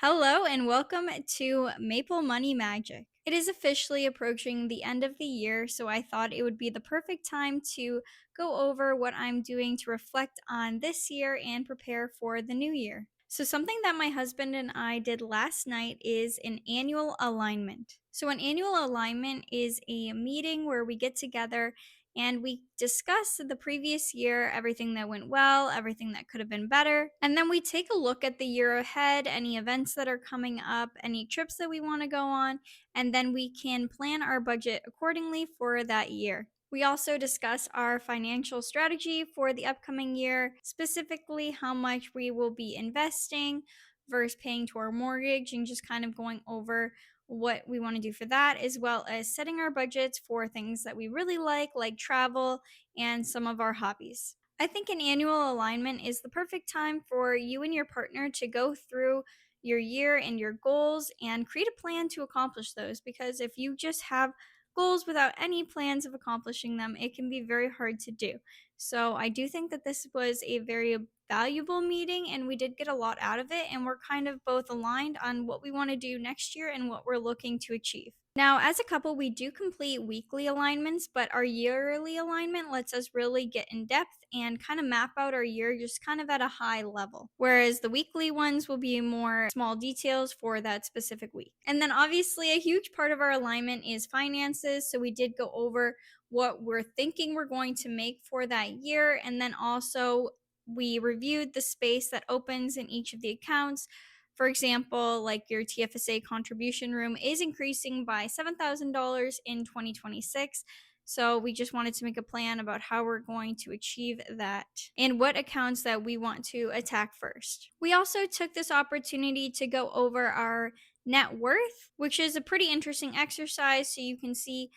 Hello and welcome to Maple Money Magic. It is officially approaching the end of the year, so I thought it would be the perfect time to go over what I'm doing to reflect on this year and prepare for the new year. So, something that my husband and I did last night is an annual alignment. So, an annual alignment is a meeting where we get together and we discuss the previous year, everything that went well, everything that could have been better. And then we take a look at the year ahead, any events that are coming up, any trips that we want to go on, and then we can plan our budget accordingly for that year. We also discuss our financial strategy for the upcoming year, specifically how much we will be investing versus paying to our mortgage, and just kind of going over what we want to do for that, as well as setting our budgets for things that we really like travel and some of our hobbies. I think an annual alignment is the perfect time for you and your partner to go through your year and your goals and create a plan to accomplish those. Because if you just have goals without any plans of accomplishing them, it can be very hard to do. So I do think that this was a very valuable meeting and we did get a lot out of it, and we're kind of both aligned on what we want to do next year and what we're looking to achieve. Now, as a couple, we do complete weekly alignments, but our yearly alignment lets us really get in depth and kind of map out our year just kind of at a high level. Whereas the weekly ones will be more small details for that specific week. And then obviously, a huge part of our alignment is finances. So we did go over what we're thinking we're going to make for that year. And then also, we reviewed the space that opens in each of the accounts. For example, like your TFSA contribution room is increasing by $7,000 in 2026. So we just wanted to make a plan about how we're going to achieve that and what accounts that we want to attack first. We also took this opportunity to go over our net worth, which is a pretty interesting exercise so you can see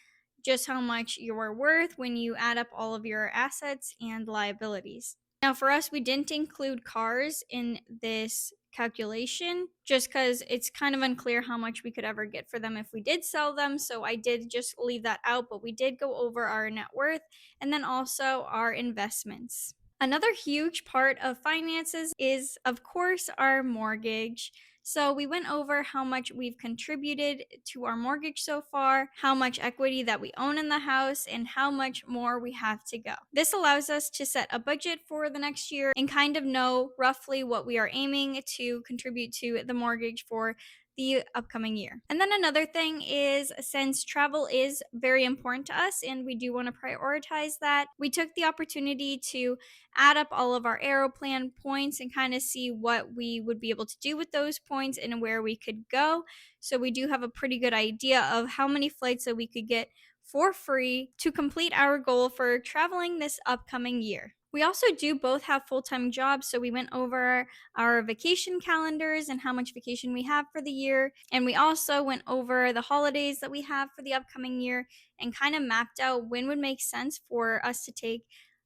just how much you're worth when you add up all of your assets and liabilities. Now, for us, we didn't include cars in this calculation just because it's kind of unclear how much we could ever get for them if we did sell them. So I did just leave that out, but we did go over our net worth and then also our investments. Another huge part of finances is, of course, our mortgage. So we went over how much we've contributed to our mortgage so far, how much equity that we own in the house, and how much more we have to go. This allows us to set a budget for the next year and kind of know roughly what we are aiming to contribute to the mortgage for the upcoming year. And then another thing is, since travel is very important to us and we do want to prioritize that, we took the opportunity to add up all of our Aeroplan points and kind of see what we would be able to do with those points and where we could go. So we do have a pretty good idea of how many flights that we could get for free to complete our goal for traveling this upcoming year. We also do both have full time jobs, so we went over our vacation calendars and how much vacation we have for the year. And we also went over the holidays that we have for the upcoming year and kind of mapped out when would make sense for us to take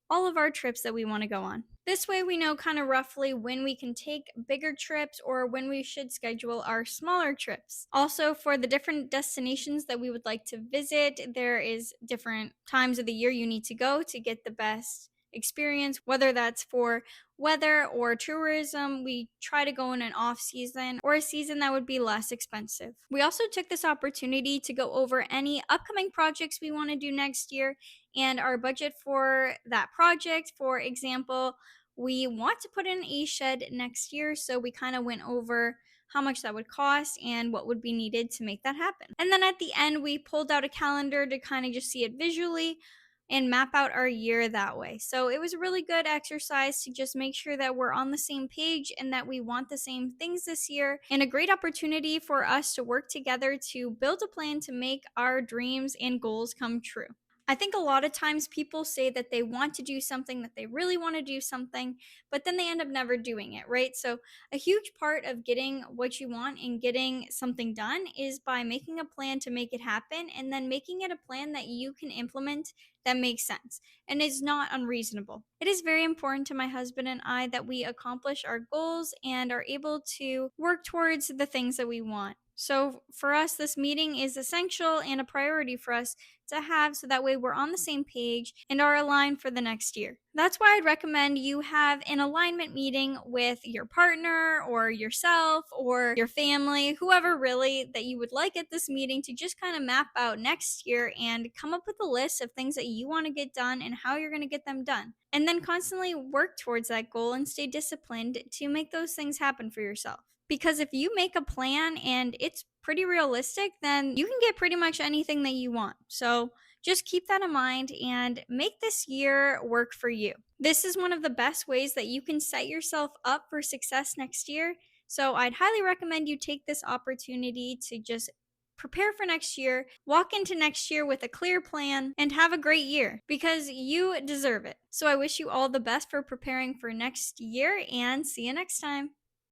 all of our trips that we want to go on. This way, we know kind of roughly when we can take bigger trips or when we should schedule our smaller trips. Also, for the different destinations that we would like to visit, there is different times of the year you need to go to get the best experience, whether that's for weather or tourism. We try to go in an off season or a season that would be less expensive. We also took this opportunity to go over any upcoming projects we want to do next year and our budget for that project. For example, we want to put in a shed next year, so we kind of went over how much that would cost and what would be needed to make that happen. And then at the end, we pulled out a calendar to kind of just see it visually and map out our year that way. So it was a really good exercise to just make sure that we're on the same page and that we want the same things this year, and a great opportunity for us to work together to build a plan to make our dreams and goals come true. I think a lot of times people say that they want to do something, that they really want to do something, but then they end up never doing it, right? So, a huge part of getting what you want and getting something done is by making a plan to make it happen and then making it a plan that you can implement that makes sense and is not unreasonable. It is very important to my husband and I that we accomplish our goals and are able to work towards the things that we want. So, for us, this meeting is essential and a priority for us to have so that way we're on the same page and are aligned for the next year. That's why I'd recommend you have an alignment meeting with your partner or yourself or your family, whoever really that you would like at this meeting, to just kind of map out next year and come up with a list of things that you want to get done and how you're going to get them done. And then constantly work towards that goal and stay disciplined to make those things happen for yourself. Because if you make a plan and it's pretty realistic, then you can get pretty much anything that you want. So, just keep that in mind and make this year work for you. This is one of the best ways that you can set yourself up for success next year. So I'd highly recommend you take this opportunity to just prepare for next year, walk into next year with a clear plan, and have a great year because you deserve it. So I wish you all the best for preparing for next year and see you next time.